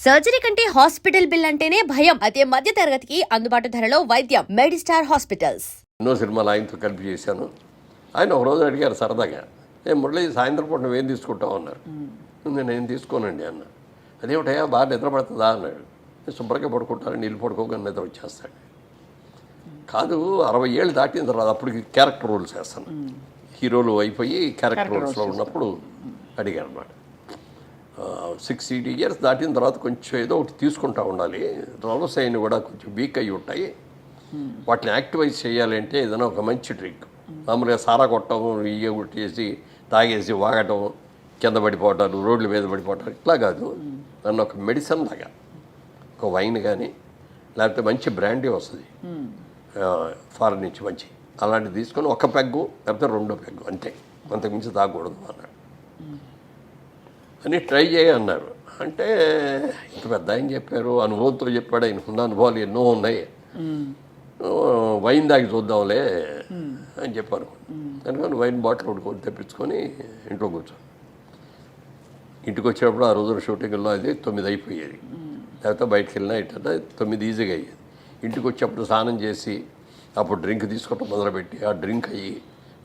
Surgery కంటే hospital bill అంటేనే భయం. అదే మధ్య తరగతికి అందుబాటు ధరలో వైద్యం. Medistar hospitals. ఎన్నో సినిమాలు ఆయనతో కలిపి చేశాను. ఆయన ఒక రోజు అడిగారు సరదాగా, మురళి సాయంత్రం పూట నువ్వేం తీసుకుంటావు అన్నారు. నేను తీసుకోనండి అన్న. అదేమిటయా బాగా నిద్ర పడుతుందా అన్నాడు. నేను శుభ్రంగా పడుకుంటాను, నీళ్ళు పడుకోగానే నిద్ర వచ్చేస్తాడు. కాదు 60 ఏళ్ళు దాటిన తర్వాత అప్పటికి క్యారెక్టర్ రోల్స్ వేస్తాను. హీరోలు అయిపోయి క్యారెక్టర్ రోల్స్లో ఉన్నప్పుడు అడిగాను అన్నమాట. 60 ఇయర్స్ దాటిన తర్వాత కొంచెం ఏదో ఒకటి తీసుకుంటా ఉండాలి. రోల్స్ అయిన కూడా కొంచెం వీక్ అయ్యి ఉంటాయి. వాటిని యాక్టివైజ్ చేయాలి అంటే ఏదైనా ఒక మంచి డ్రింక్. మామూలుగా సారా కొట్టడం, ఇయ్య కొట్టేసి తాగేసి వాగటం, కింద పడిపోవటాలు, రోడ్ల మీద పడిపోవటాలు ఇట్లా కాదు. నన్ను ఒక మెడిసిన్ లాగా ఒక వైన్ కానీ లేకపోతే మంచి బ్రాండీ వస్తుంది ఫారెన్ నుంచి మంచి, అలాంటివి తీసుకొని ఒక పెగ్గు లేకపోతే 2 పెగ్గు అంతే, అంతకుమించి తాగకూడదు అన్నాడు. అని ట్రై చేయ అన్నారు. అంటే ఇంత పెద్ద ఆయన చెప్పారు, అనుభవంతో చెప్పాడు. ఆయన ఉన్న అనుభవాలు ఎన్నో ఉన్నాయి. వైన్ దాగి చూద్దాంలే అని చెప్పారు. అందుకని వైన్ బాటిల్ ఒకటి తెప్పించుకొని ఇంట్లో కూర్చొని ఇంటికి వచ్చేటప్పుడు ఆ రోజున షూటింగ్లో అది 9 అయిపోయేది. లేకపోతే బయటకు వెళ్ళినా ఇట్లా 9 ఈజీగా అయ్యేది. ఇంటికి వచ్చేప్పుడు స్నానం చేసి అప్పుడు డ్రింక్ తీసుకోవటం మొదలుపెట్టి ఆ డ్రింక్ అయ్యి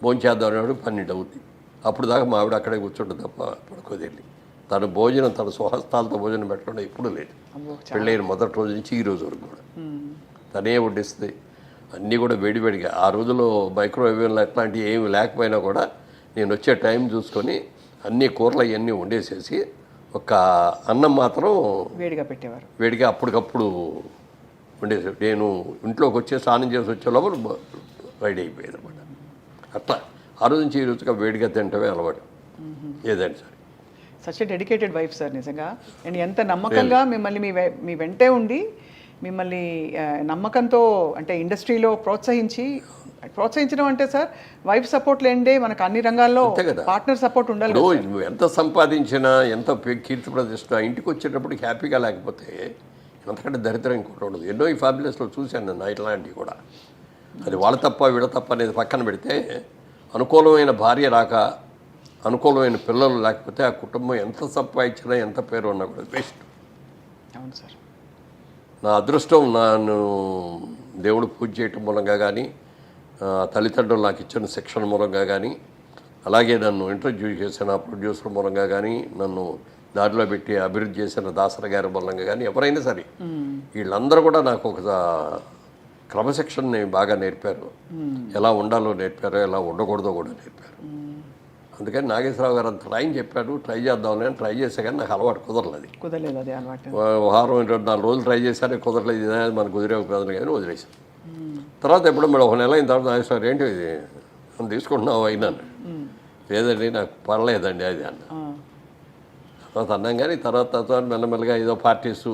భోంచేద్దాం అనేవాడు 12 అవుతుంది. అప్పుడు దాకా మా ఆవిడ అక్కడే కూర్చుంటుంది తప్ప పడుకోదెళ్ళి. తన భోజనం తన స్వహస్తాలతో భోజనం పెట్టడం ఎప్పుడూ లేదు. పెళ్ళైన మొదటి రోజు నుంచి ఈ రోజు వరకు కూడా తనే వడ్డిస్తుంది. అన్నీ కూడా వేడివేడిగా. ఆ రోజులో మైక్రోవేవ్లో అట్లాంటివి ఏమి లేకపోయినా కూడా నేను వచ్చే టైం చూసుకొని అన్ని కూరలు అవన్నీ వండేసేసి ఒక అన్నం మాత్రం వేడిగా పెట్టేవారు. వేడిగా అప్పటికప్పుడు వండేసి నేను ఇంట్లోకి వచ్చే స్నానం చేసి వచ్చే లోపల రెడీ అయిపోయేది అనమాట. అట్లా ఆ రోజు నుంచి ఈ రోజుగా వేడిగా తింటమే అలవాటు ఏదండి sir. Such a dedicated wife sir నిజంగా. అండ్ ఎంత నమ్మకంగా మిమ్మల్ని మీ వెంటే ఉండి మిమ్మల్ని నమ్మకంతో అంటే ఇండస్ట్రీలో ప్రోత్సహించడం అంటే సార్ వైఫ్ సపోర్ట్ లేండే మనకు అన్ని రంగాల్లో పార్ట్నర్ సపోర్ట్ ఉండాలి. నువ్వు ఎంత సంపాదించినా ఎంత కీర్తి ప్రతిష్ట ఇంటికి వచ్చేటప్పుడు హ్యాపీగా లేకపోతే ఎంతకంటే దరిద్రం ఇంకోటి ఉండదు. ఎన్నో ఈ ఫ్యామిలీస్లో చూశాను నేను ఇట్లాంటివి కూడా. అది వాళ్ళ తప్ప వీళ్ళ తప్ప అనేది పక్కన పెడితే అనుకూలమైన భార్య రాక అనుకూలమైన పిల్లలు లేకపోతే ఆ కుటుంబం ఎంత సంపాదించినా ఎంత పేరు ఉన్నా కూడా వేస్ట్. అవును సార్. నా అదృష్టం నన్ను దేవుడు పూజ చేయటం మూలంగా కానీ తల్లిదండ్రులు నాకు ఇచ్చిన శిక్షణ మూలంగా కానీ అలాగే నన్ను ఇంట్రడ్యూస్ చేసిన ప్రొడ్యూసర్ మూలంగా కానీ నన్ను దారిలో పెట్టి అభివృద్ధి చేసిన దాసర గారి మూలంగా కానీ ఎవరైనా సరే వీళ్ళందరూ కూడా నాకు ఒక క్రమశిక్షణని బాగా నేర్పారు. ఎలా ఉండాలో నేర్పారు, ఎలా ఉండకూడదో కూడా నేర్పారు. అందుకని నాగేశ్వరరావు గారు అంత ట్రైన్ చెప్పాడు, ట్రై చేద్దామని అని ట్రై చేసే కానీ నాకు అలవాటు కుదరలేదు. అదే అలవాటు. వారం 24 రోజులు ట్రై చేశానే కుదరలేదు. మనకు కుదిరేకపోతుంది కానీ వదిలేసాం. తర్వాత ఎప్పుడు మేడం 1 నెల అయిన తర్వాత నాగేశ్వరరావు ఏంటి ఇది మనం తీసుకుంటున్నావు అయినాను. లేదండి నాకు పర్లేదండి అది అన్న. తర్వాత అన్నాం కానీ తర్వాత మెల్లమెల్లగా ఏదో పార్టీస్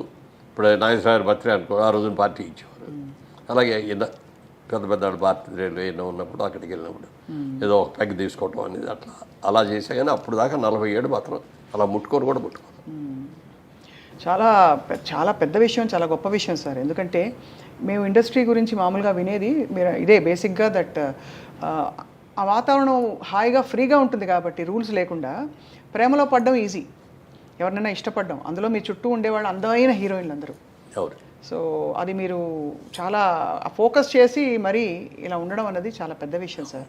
ఇప్పుడు నాగేశ్వరరావు బర్త్డే అనుకో ఆ రోజున పార్టీ ఇచ్చేవారు. అలాగే పెద్ద బర్త్డేలు ఎన్నో ఉన్నప్పుడు అక్కడికి వెళ్ళినప్పుడు ఏదో ఒక పెగ్ తీసుకోవటం అనేది అలా చేసా. కానీ అప్పుడు దాకా 47 మాత్రం అలా ముట్టుకోరు. చాలా చాలా పెద్ద విషయం, చాలా గొప్ప విషయం సార్. ఎందుకంటే మేము ఇండస్ట్రీ గురించి మామూలుగా వినేది ఇదే బేసిక్గా దట్ ఆ వాతావరణం హాయిగా ఫ్రీగా ఉంటుంది కాబట్టి రూల్స్ లేకుండా ప్రేమలో పడడం ఈజీ, ఎవరినైనా ఇష్టపడడం. అందులో మీ చుట్టూ ఉండేవాళ్ళు అందమైన హీరోయిన్లు అందరూ. సో అది మీరు చాలా ఫోకస్ చేసి మరీ ఇలా ఉండడం అన్నది చాలా పెద్ద విషయం సార్.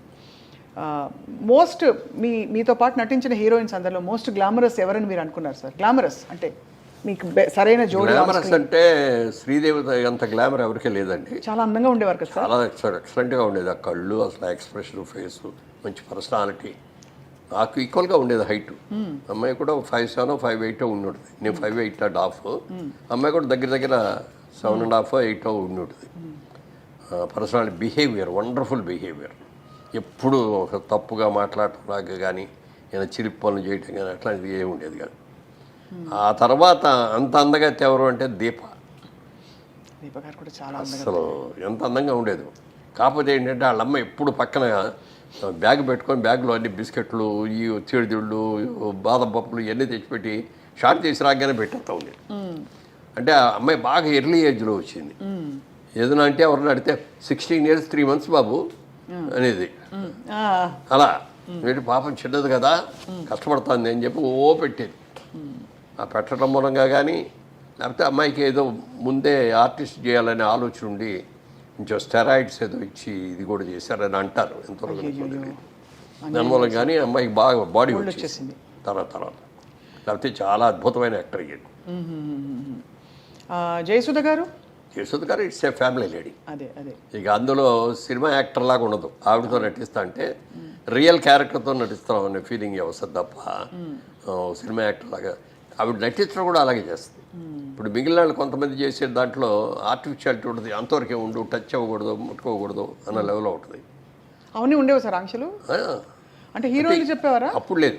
మోస్ట్ మీతో పాటు నటించిన హీరోయిన్స్ అందరిలో మోస్ట్ గ్లామరస్ ఎవరని మీరు అనుకున్నారు సార్? గ్లామరస్ అంటే మీకు సరైన జోడి. గ్లామరస్ అంటే శ్రీదేవి అంత గ్లామర్ ఎవరికీ లేదండి. చాలా అందంగా ఉండేవారు కదా సార్. చాలా ఎక్సలెంట్గా ఉండేది. ఆ కళ్ళు, అసలు ఎక్స్ప్రెషన్, ఫేస్, మంచి పర్సనాలిటీ. నాకు ఈక్వల్గా ఉండేది హైట్. అమ్మాయి కూడా 5'7", 5'8" ఉండి ఉంటుంది. నేను 5'8" హాఫ్. అమ్మాయి కూడా దగ్గర 7.5, 8 ఉండి ఉంటుంది. Personality, behaviour, wonderful behaviour. ఎప్పుడు ఒక తప్పుగా మాట్లాడటం నాకు కానీ ఏదైనా చిలిపి పనులు చేయటం కానీ అట్లాంటిది ఏమి ఉండేది కాదు. ఆ తర్వాత అంత అందగా ఎవరు అంటే దీప గారు కూడా చాలా అసలు ఎంత అందంగా ఉండేది. కాకపోతే ఏంటంటే వాళ్ళ అమ్మ ఎప్పుడు పక్కన బ్యాగ్ పెట్టుకొని బ్యాగ్లో అన్ని బిస్కెట్లు, ఈ చీడిదిళ్ళు, బాదం పప్పులు ఇవన్నీ తెచ్చిపెట్టి షార్ట్ చేసి రాగానే పెట్టేస్తా ఉండేది. అంటే ఆ అమ్మాయి బాగా ఎర్లీ ఏజ్లో వచ్చింది. ఏదైనా అంటే ఎవరిని అడిగితే 16 years 3 months బాబు అనేది. అలా వీటి పాపం చిన్నది కదా కష్టపడుతుంది అని చెప్పి పెట్టేది. ఆ పెట్టడం మూలంగా కానీ లేకపోతే అమ్మాయికి ఏదో ముందే ఆర్టిస్ట్ చేయాలనే ఆలోచన ఉండి కొంచెం స్టెరాయిడ్స్ ఏదో ఇచ్చి ఇది కూడా చేశారని అంటారు ఎంతవరకు నాకు తెలియదు. దానివల్ల కానీ అమ్మాయికి బాగా బాడీ వచ్చేసింది తర్వాత లేకపోతే చాలా అద్భుతమైన యాక్టర్ అయ్యాడు. జయసుధ గారు యశోద్ గారు ఇట్స్ ఏ ఫ్యామిలీ లేడీ. అదే అదే ఇక అందులో సినిమా యాక్టర్ లాగా ఉండదు. ఆవిడతో నటిస్తా అంటే రియల్ క్యారెక్టర్తో నటిస్తాం అనే ఫీలింగ్ వస్తుంది తప్ప సినిమా యాక్టర్ లాగా ఆవిడ నటించడం కూడా అలాగే చేస్తుంది. ఇప్పుడు మిగిలిన వాళ్ళు కొంతమంది చేసే దాంట్లో ఆర్టిఫిషియాలిటీ ఉంటుంది, అంతవరకే ఉండు, టచ్ అవ్వకూడదు, ముట్టుకోకూడదు అన్న లెవెల్లో ఉంటుంది. అవన్నీ ఉండేవి సార్ ఆంక్షలు, అంటే హీరోయిన్లు చెప్పేవారా? అప్పుడు లేదు,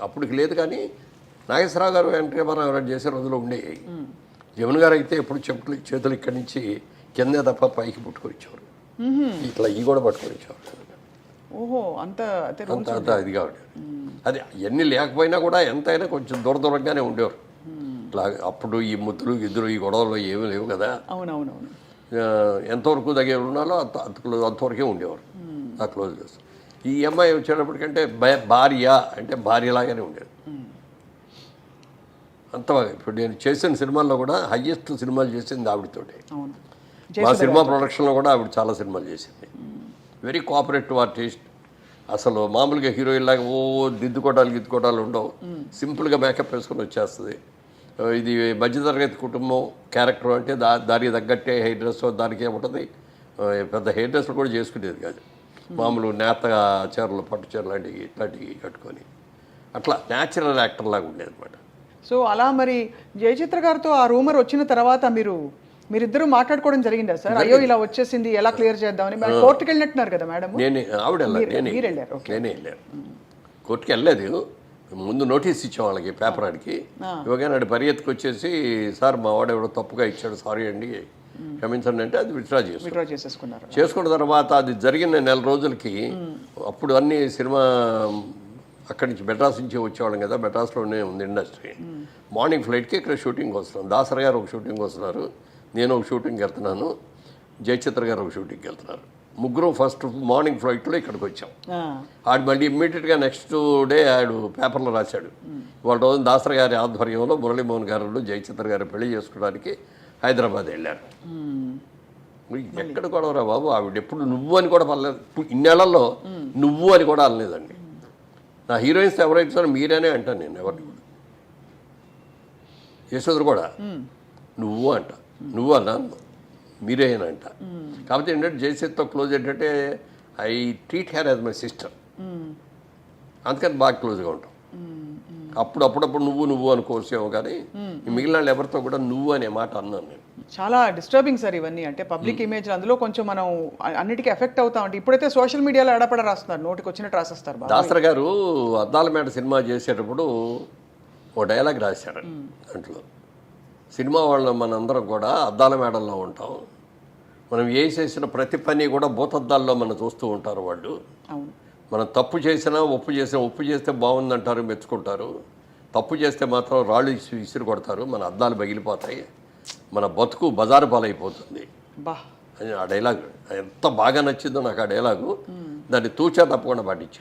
అప్పటికి లేదు. కానీ నాగేశ్వరరావు గారు వెంకటరామారావు గారు చేసే రోజుల్లో ఉండేవి. జమున గారు అయితే ఎప్పుడు చేతులు ఇక్కడి నుంచి కిందే తప్ప పైకి పుట్టుకొని ఇచ్చేవారు, ఇట్లా ఈ కూడా పట్టుకొని ఇచ్చేవారు. ఓహో, అంత అంత ఇది కాబట్టి అది ఎన్ని లేకపోయినా కూడా ఎంతైనా కొంచెం దూరంగానే ఉండేవారు. ఇట్లా అప్పుడు ఈ ముద్దులు గిద్దులు ఈ గొడవలు ఏమీ లేవు కదా. అవునవునవును. ఎంతవరకు దగ్గర ఉన్నాలో అంతవరకే ఉండేవారు ఆ క్లోజ్ చేస్తారు. ఈ అమ్మాయి వచ్చేటప్పటికంటే భార్య అంటే భార్యలాగానే ఉండేది అంత. ఇప్పుడు నేను చేసిన సినిమాల్లో కూడా హయ్యెస్ట్ సినిమాలు చేసింది ఆవిడతోటే. మా సినిమా ప్రొడక్షన్లో కూడా ఆవిడ చాలా సినిమాలు చేసింది. Very cooperative artist. అసలు మామూలుగా హీరోయిన్ లాగా గిద్దుకోటాలు ఉండవు. సింపుల్గా మేకప్ వేసుకొని వచ్చేస్తుంది. ఇది మధ్యతరగతి కుటుంబం క్యారెక్టర్ అంటే దానికి తగ్గట్టే హెయిర్ డ్రెస్ దానికి ఏముంటుంది, పెద్ద హెయిర్ డ్రెస్లు కూడా చేసుకునేది కాదు. మామూలు నేత చీరలు, పట్టు చీరలు లాంటివి ఇట్లాంటివి కట్టుకొని అట్లా న్యాచురల్ యాక్టర్ లాగా ఉండేది అనమాట. సో అలా మరి జయచిత్ర గారితో ఆ రూమర్ వచ్చిన తర్వాత మీరిద్దరూ మాట్లాడుకోవడం జరిగిందా సార్? అయ్యో ఇలా వచ్చేసింది, ఎలా క్లియర్ చేద్దామని. కోర్టుకి వెళ్ళినట్టున్నారు కదా మేడం? నేనే వెళ్ళాను. కోర్టుకి వెళ్ళలేదు. ముందు నోటీస్ ఇచ్చాం వాళ్ళకి, పేపర్ ఆడికి ఇవ్వగానే ఆడి పరిగెత్తుకు వచ్చేసి, సార్ మా వాడు ఎవడో తప్పుగా ఇచ్చాడు, సారీ అండి క్షమించండి అంటే అది విత్డ్రా చేసుకున్నారు. చేసుకున్న తర్వాత అది జరిగిన నెల రోజులకి అప్పుడు అన్ని సినిమా అక్కడి నుంచి మెడ్రాస్ నుంచి వచ్చేవాళ్ళం కదా, మెడ్రాస్లోనే ఉంది ఇండస్ట్రీ. మార్నింగ్ ఫ్లైట్కి ఇక్కడ షూటింగ్ వస్తున్నాం. దాసరి గారు ఒక షూటింగ్ వస్తున్నారు, నేను ఒక షూటింగ్కి వెళ్తున్నాను, జయచిత్ర గారు ఒక షూటింగ్కి వెళ్తున్నారు. ముగ్గురు ఫస్ట్ మార్నింగ్ ఫ్లైట్లో ఇక్కడికి వచ్చాం. ఆడు మళ్ళీ ఇమ్మీడియట్గా నెక్స్ట్ డే ఆడు పేపర్లో రాశాడు, వాళ్ళ రోజు దాసరి గారి ఆధ్వర్యంలో మురళీమోహన్ గారు జయచిత్ర గారు పెళ్లి చేసుకోవడానికి హైదరాబాద్ వెళ్ళారు. ఎక్కడ కూడా బాబు, ఆవిడ ఎప్పుడు నువ్వు అని కూడా పర్లేదు. ఇన్నేళ్లలో నువ్వు అని కూడా అనలేదండి. నా హీరోయిన్స్ ఎవరైతే సార్ మీరేనే అంటాను నేను, ఎవరిని కూడా. యశోదరు కూడా నువ్వు అంట, నువ్వు అన్నా మీరే అని అంట. కాబట్టి ఏంటంటే జయసేత్తో క్లోజ్ ఏంటంటే I treat her as my sister, అందుకని బాగా క్లోజ్గా ఉంటాం. అప్పుడప్పుడు నువ్వు అనుకోవచ్చేమో, కానీ మిగిలిన వాళ్ళు ఎవరితో కూడా నువ్వు అనే మాట అన్నాను నేను. చాలా డిస్టర్బింగ్ సార్ ఇవన్నీ. అంటే పబ్లిక్ ఇమేజ్ అందులో కొంచెం మనం అన్నిటికీ ఎఫెక్ట్ అవుతా ఉంటాం. ఇప్పుడైతే సోషల్ మీడియాలో ఎడపడ రాస్తున్నారు, నోటికి వచ్చినట్టు రాసేస్తారు. దాసరి గారు అద్దాల మేడ సినిమా చేసేటప్పుడు ఓ డైలాగ్ రాశారు. దాంట్లో సినిమా వాళ్ళు మనందరం కూడా అద్దాల మేడల్లో ఉంటాం, మనం చేసిన ప్రతి పని కూడా భూతద్దాల్లో మనం చూస్తూ ఉంటారు వాళ్ళు. మనం తప్పు చేసినా ఒప్పు చేస్తే బాగుందంటారు, మెచ్చుకుంటారు. తప్పు చేస్తే మాత్రం రాళ్ళు విసిరి కొడతారు, మన అద్దాలు పగిలిపోతాయి, మన బతుకు బజారు పాలైపోతుంది అని ఆ డైలాగ్ ఎంత బాగా నచ్చిందో నాకు. ఆ డైలాగు దాన్ని తూచా తప్పకుండా పాటించాను.